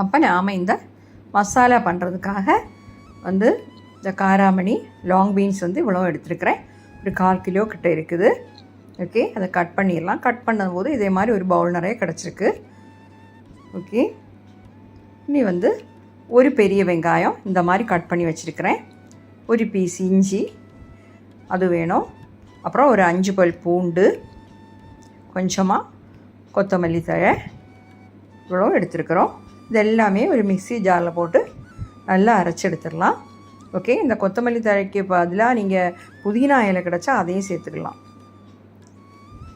அப்போ நாம் இந்த மசாலா பண்ணுறதுக்காக வந்து இந்த காராமணி லாங் பீன்ஸ் வந்து இவ்வளோ எடுத்துருக்கிறேன். ஒரு 1/4 கிலோ கிட்ட இருக்குது. ஓகே, அதை கட் பண்ணிடலாம். கட் பண்ணும்போது இதே மாதிரி ஒரு பவுல் நிறைய கிடச்சிருக்கு. ஓகே, இனி வந்து ஒரு பெரிய வெங்காயம் இந்த மாதிரி கட் பண்ணி வச்சுருக்கிறேன். ஒரு பீஸ் இஞ்சி அது வேணும். அப்புறம் ஒரு 5 பல் பூண்டு, கொஞ்சமாக கொத்தமல்லி தழை இவ்வளோ எடுத்துருக்குறோம். இது எல்லாமே ஒரு மிக்ஸி ஜாரில் போட்டு நல்லா அரைச்சி எடுத்துடலாம். ஓகே, இந்த கொத்தமல்லி தழைக்கு பதிலாக நீங்கள் புதினா இலை கிடச்சா அதையும் சேர்த்துக்கலாம்.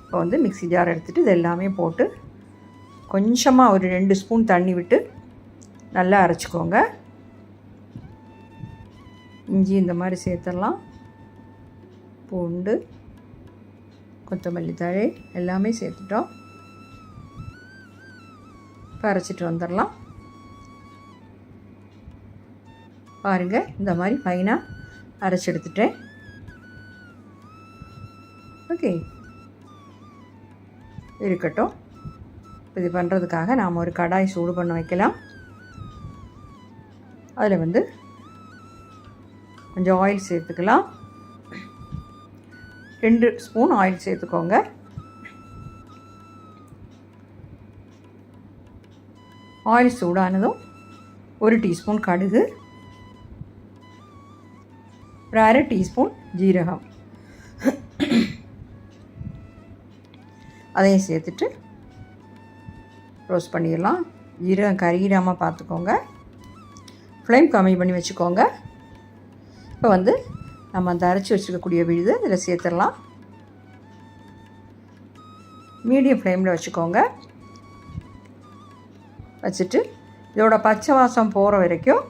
இப்போ வந்து மிக்ஸி ஜார் எடுத்துகிட்டு இது எல்லாமே போட்டு கொஞ்சமாக ஒரு 2 ஸ்பூன் தண்ணி விட்டு நல்லா அரைச்சிக்கோங்க. இஞ்சி இந்த மாதிரி சேர்த்துடலாம். பூண்டு, கொத்தமல்லி தழை எல்லாமே சேர்த்துட்டோம். இப்போ அரைச்சிட்டு வந்துடலாம். பாருங்கள், இந்த மாதிரி ஃபைனாக அரைச்சி எடுத்துட்டேன். ஓகே, இருக்கட்டும். இது பண்ணுறதுக்காக நாம் ஒரு கடாய் சூடு பண்ண வைக்கலாம். அதில் வந்து கொஞ்சம் ஆயில் சேர்த்துக்கலாம். 2 ஸ்பூன் ஆயில் சேர்த்துக்கோங்க. ஆயில் சூடானதும் 1 டீஸ்பூன் கடுகு, ஒரு 1/2 டீஸ்பூன் ஜீரகம் அதையும் சேர்த்துட்டு ரோஸ்ட் பண்ணிடலாம். ஜீரகம் கருகிடாமல் பார்த்துக்கோங்க. ஃப்ளேம் கம்மி பண்ணி வச்சுக்கோங்க. இப்போ வந்து நம்ம அந்த அரைச்சி வச்சுக்கக்கூடிய விழுது இதில் சேர்த்துடலாம். மீடியம் ஃப்ளேமில் வச்சுக்கோங்க. வச்சுட்டு இதோட பச்சை வாசம் போகிற வரைக்கும்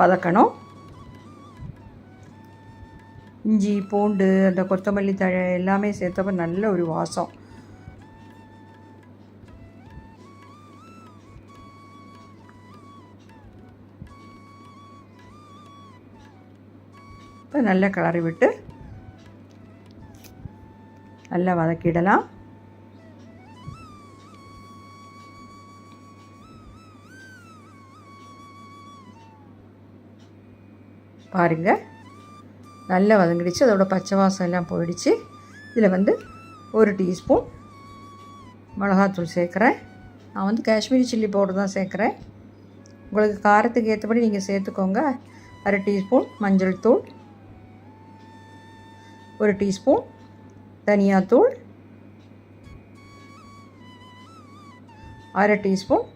வதக்கணும். இஞ்சி, பூண்டு, அந்த கொத்தமல்லி தழை எல்லாமே சேர்த்தப்ப நல்ல ஒரு வாசம். இப்போ நல்லா கிளறி விட்டு நல்லா வதக்கிடலாம். பாருங்கள், நல்லா வதங்கிடுச்சு. அதோட பச்சை வாசம் எல்லாம் போயிடுச்சு. இதில் வந்து 1 டீஸ்பூன் மிளகாத்தூள் சேர்க்குறேன். நான் வந்து காஷ்மீரி சில்லி பவுடர் தான் சேர்க்குறேன். உங்களுக்கு காரத்துக்கு ஏற்றபடி நீங்கள் சேர்த்துக்கோங்க. 1/2 டீஸ்பூன் மஞ்சள் தூள், 1 டீஸ்பூன் தனியாத்தூள், 1/2 டீஸ்பூன்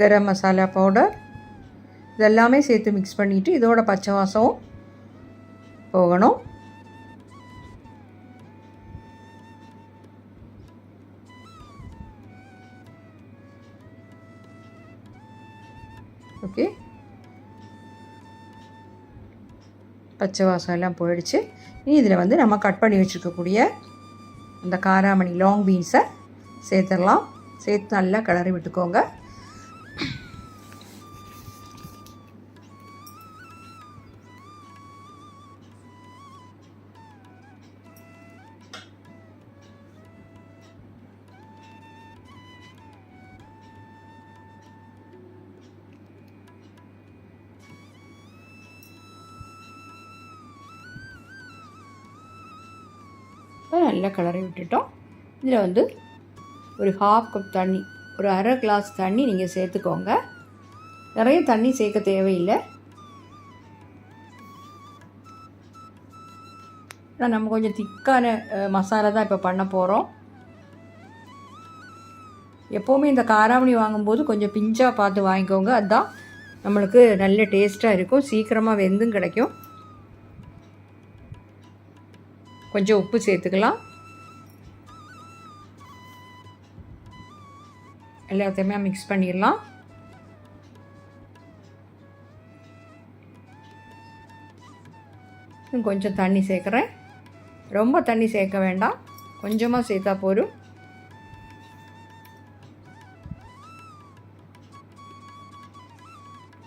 கரம் மசாலா பவுடர். இதெல்லாமே சேர்த்து மிக்ஸ் பண்ணிவிட்டு இதோட பச்சை வாசம் போகணும். ஓகே, பச்சை வாசம் எல்லாம் போயிடுச்சு. இனி இதில் வந்து நம்ம கட் பண்ணி வச்சுருக்கக்கூடிய அந்த காராமணி லாங் பீன்ஸை சேர்த்துடலாம். சேர்த்து நல்லா கிளறி விட்டுக்கோங்க. நல்லா கிளறி விட்டுட்டோம். இதில் வந்து ஒரு 1/2 கப் தண்ணி, ஒரு 1/2 கிளாஸ் தண்ணி நீங்கள் சேர்த்துக்கோங்க. நிறைய தண்ணி சேர்க்க தேவையில்லை. நம்ம கொஞ்சம் திக்கான மசாலா தான் இப்போ பண்ண போகிறோம். எப்போவுமே இந்த காராமணி வாங்கும்போது கொஞ்சம் பிஞ்சாக பார்த்து வாங்கிக்கோங்க. அதுதான் நம்மளுக்கு நல்ல டேஸ்ட்டாக இருக்கும். சீக்கிரமாக வெந்தும் கிடைக்கும். கொஞ்சம் உப்பு சேர்த்துக்கலாம். எல்லாத்தையுமே மிக்ஸ் பண்ணிடலாம். கொஞ்சம் தண்ணி சேர்க்குறேன். ரொம்ப தண்ணி சேர்க்க வேண்டாம், கொஞ்சமாக சேர்த்தா போதும்.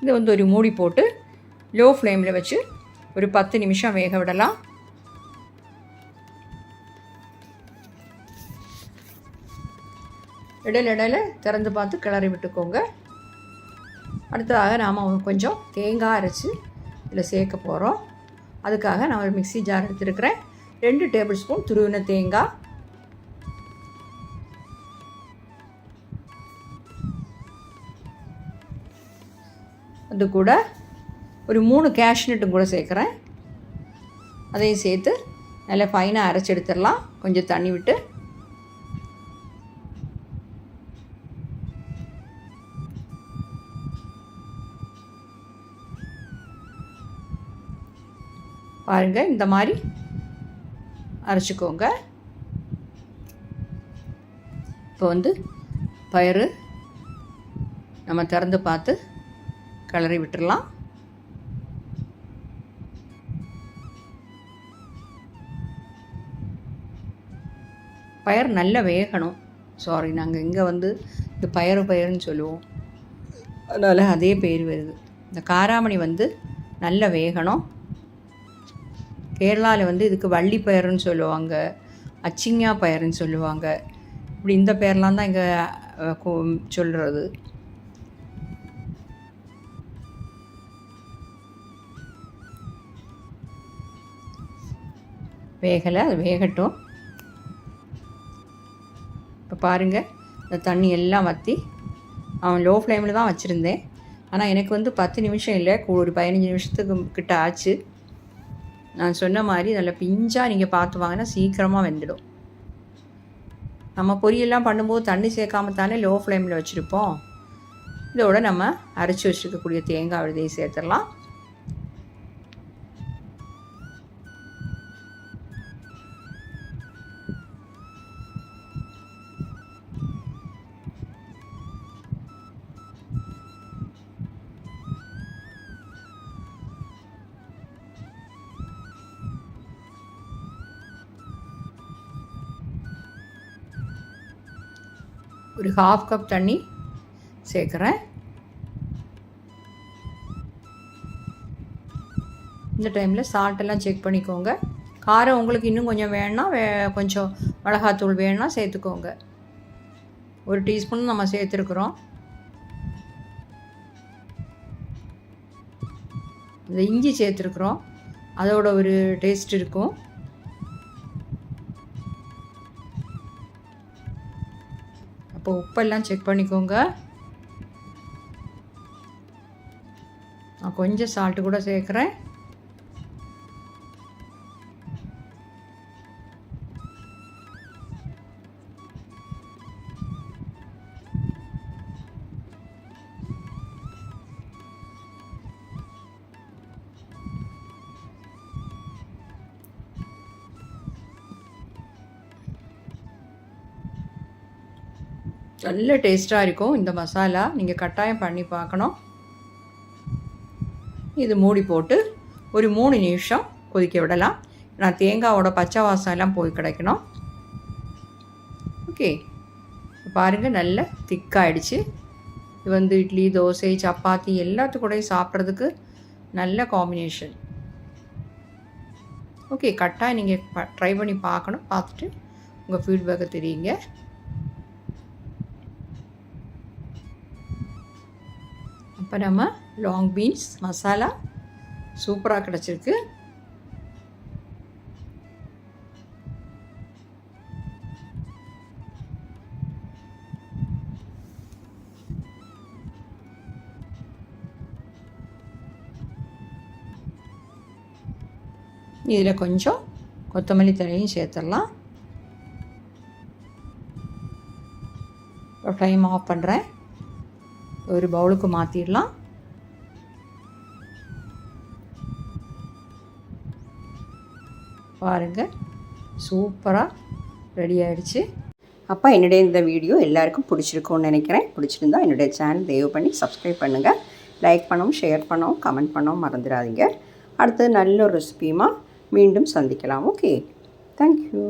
இது வந்து ஒரு மூடி போட்டு லோ ஃப்ளேமில் வச்சு ஒரு 10 நிமிஷம் வேக விடலாம். இடையில திறந்து பார்த்து கிளறி விட்டுக்கோங்க. அடுத்ததாக நாம் கொஞ்சம் தேங்காய் அரைச்சி இதில் சேர்க்க போகிறோம். அதுக்காக நான் ஒரு மிக்ஸி ஜார் எடுத்துருக்கிறேன். 2 டேபிள் ஸ்பூன் துருவின தேங்காய், அது கூட ஒரு 3 கேஷ்நட்டும் கூட சேர்க்குறேன். அதையும் சேர்த்து நல்லா ஃபைனாக அரைச்சி எடுத்துடலாம். கொஞ்சம் தண்ணி விட்டு. பாருங்கள், இந்த மாதிரி அரைச்சிக்கோங்க. இப்போ பயிறு நம்ம திறந்து பார்த்து கிளறி விட்டுடலாம். பயிர் நல்லா வேகணும். சாரி, நாங்கள் இங்கே இது பயிருன்னு சொல்லுவோம், அதனால் அதே பேர் வருது. இந்த காராமணி நல்லா வேகணும். கேரளாவில் இதுக்கு வள்ளி பயிருன்னு சொல்லுவாங்க, அச்சிங்கா பயிருன்னு சொல்லுவாங்க. இப்படி இந்த பேர்லாம் தான் இங்கே சொல்கிறது. வேகலை, அது வேகட்டும். இப்போ பாருங்கள், இந்த தண்ணி எல்லாம் வற்றி அவன் லோ ஃப்ளேமில் தான் வச்சுருந்தேன். ஆனால் எனக்கு 10 நிமிஷம் இல்லை, ஒரு 15 நிமிஷத்துக்கு கிட்ட ஆச்சு. நான் சொன்ன மாதிரி நல்லா பிஞ்சாக நீங்கள் பார்த்து வாங்கினா சீக்கிரமாக வெந்துடும். நம்ம பொரியெல்லாம் பண்ணும்போது தண்ணி சேர்க்காம தானே லோ ஃப்ளேமில் வச்சுருப்போம். இதோட நம்ம அரைச்சி வச்சுருக்கக்கூடிய தேங்காய் விதையை சேர்த்துடலாம். ஒரு 1/2 கப் தண்ணி சேர்க்குறேன். இந்த டைமில் சால்ட்டெல்லாம் செக் பண்ணிக்கோங்க. காரம் உங்களுக்கு இன்னும் கொஞ்சம் வேணும்னா கொஞ்சம் மிளகாத்தூள் வேணும்னா சேர்த்துக்கோங்க. 1 டீஸ்பூன் நம்ம சேர்த்துருக்குறோம். இந்த இஞ்சி சேர்த்துருக்குறோம், அதோட ஒரு டேஸ்ட் இருக்கும். இப்போ உப்பெல்லாம் செக் பண்ணிக்கோங்க. நான் கொஞ்சம் சால்ட்டு கூட சேர்க்குறேன். நல்ல டேஸ்ட்டாக இருக்கும் இந்த மசாலா. நீங்கள் கட்டாயம் பண்ணி பார்க்கணும். இது மூடி போட்டு ஒரு 3 நிமிஷம் கொதிக்க விடலாம். நான் தேங்காவோட பச்சை வாசம் எல்லாம் போய் கிடைக்கணும். ஓகே, பாருங்கள், நல்ல திக்காகிடுச்சு. இது இட்லி, தோசை, சப்பாத்தி எல்லாத்துக்கூடையும் சாப்பிட்றதுக்கு நல்ல காம்பினேஷன். ஓகே, கட்டாயம் நீங்கள் ட்ரை பண்ணி பார்க்கணும். பார்த்துட்டு உங்கள் ஃபீட்பேக்கை தெரியுங்க. இப்போ நம்ம லாங் பீன்ஸ் மசாலா சூப்பராக கிடச்சிருக்கு. இதில் கொஞ்சம் கொத்தமல்லி தழையும் சேர்த்துடலாம். இப்போ ஃப்ளேம் ஆஃப் பண்ணுறேன். ஒரு பவுலுக்கு மாற்றிடலாம். பாருங்கள், சூப்பராக ரெடி ஆகிடுச்சு. அப்போ என்னுடைய இந்த வீடியோ எல்லாருக்கும் பிடிச்சிருக்கும்னு நினைக்கிறேன். பிடிச்சிருந்தா என்னுடைய சேனல் தயவு பண்ணி சப்ஸ்கிரைப் பண்ணுங்கள். லைக் பண்ணவும், ஷேர் பண்ணவும், கமெண்ட் பண்ணவும் மறந்துடாதீங்க. அடுத்து நல்ல ஒரு ரெசிபியுமா மீண்டும் சந்திக்கலாம். Okay, thank you.